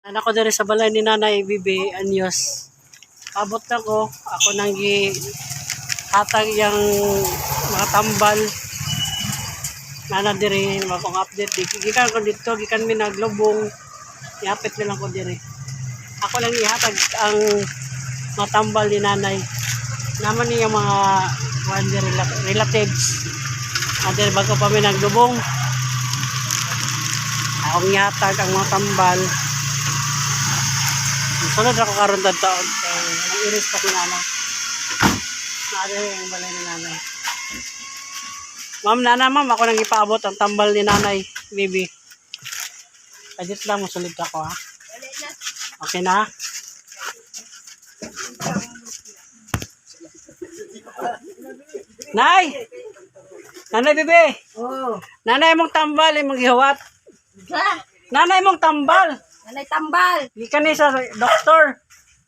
Anak ko diri sa balay ni Nanay Bibi Anyos. Abot na ko, ako nang hatag yang mga tambal. Nana diri, makong update. Gikan ko dito, gikan mi naglubong. Iapit na lang ko diri. Ako lang ihatag ang mga tambal ni Nanay. Naman niya mga relatives. Diri bago pa mi naglubong. Akong ihatag ang mga tambal. Sunod ako karon taon. Ang iris pa si Nanay. Nari ang balay ni Nanay. Ma'am, ako nang ipaabot ang tambal ni Nanay, Bibi. Adjust lang mo, sulit ako ha. Okay na? Nay! Nanay, Bibi! Oh. Nanay mong tambal, mong gihuwat. Nanay mong tambal! Nanay tambal. Gikan ni sa doktor.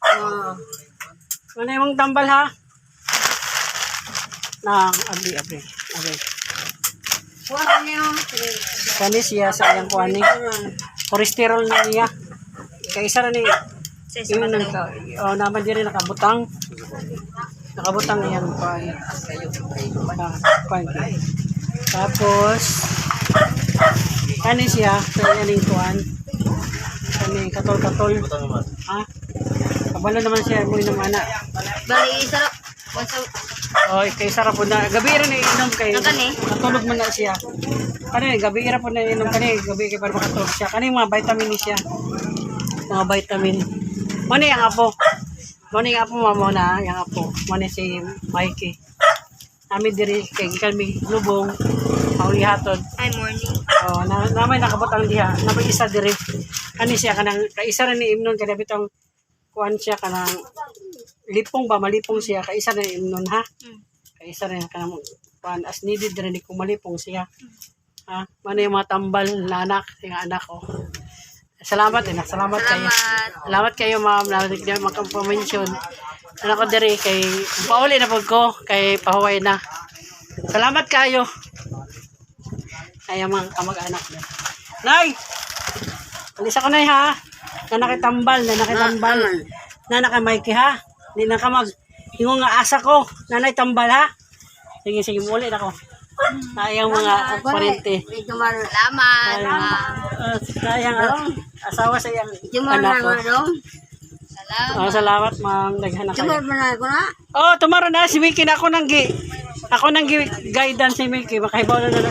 Oh. Nanay mong tambal ha? Nang, abri. Kuha niyo. Kani siya sa iyang kuha ni. Cholesterol na niya. Kaisa na ni. Yun nang naman din rin nakabutang. Nakabutang yan pa. Tapos kani siya sa iyang kuhan. Kani katol. Ha? Kabalo naman siya mo inom ana. Bali sarap. Oh, kay sarap po na. Gabi rin inom kay. Natulog mo na siya. Kani gabi ra po na inom kani gabi kay para makatulog siya. Kani mga vitamin ni siya. Mga vitamin. Mani ang apo. Mani ang apo mamo na, yang apo. Mani si Mikey. Ami diri kay kami lubong. Ang ihatod. Hi, morning. Oh, namay nakabutang diha. Namay isa diri. Kani siya kanang kaisa ra ni imnon kada bitong kuan siya kanang lipong ba malipong siya kaisa ra ni imnon ha. Kaisa ra kanang kuan as needed diri kung malipong siya. Ha, mano yung mga tambal na anak, yung anak ko. Salamat kayo. Salamat kayo ma'am na magka-mention. Anak ko diri kay pauli na pud ko kay pahuway na. Salamat kayo. Ay mga kamag-anak niya. Nay! Alis ako nay ha. Nanakitambal. Nanaka Mikey ha. Hindi na ka hingo nga asa ko. Nanay tambal ha. Sige muli na ko. Sayang mga parente. Salamat. Sayang asawa sa iyang anak ko. Salamat ma'am. Naghanap kayo. Oh, tomorrow na si Mickey na ako nang guidance si Mickey. Makahibaw na siya.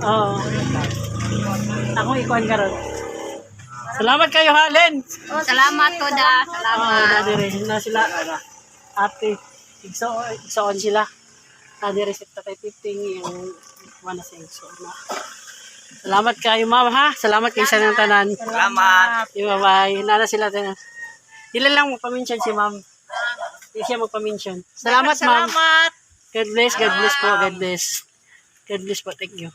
Oh. Ako ikuan karon. Salamat kayo Halen. Salamat ko da. Salamat. Na sila ate igsoon sila. Dire si Tatay Piping yung wala sa igsoon na. Salamat kayo ma'am ha. Salamat kayo sa ng tanan. Salamat. Bye-bye. Nana sila tanan. Dili lang magpa-mention si ma'am. Hindi siya magpa-mention. Salamat ma'am. God bless po. God bless po. Thank you.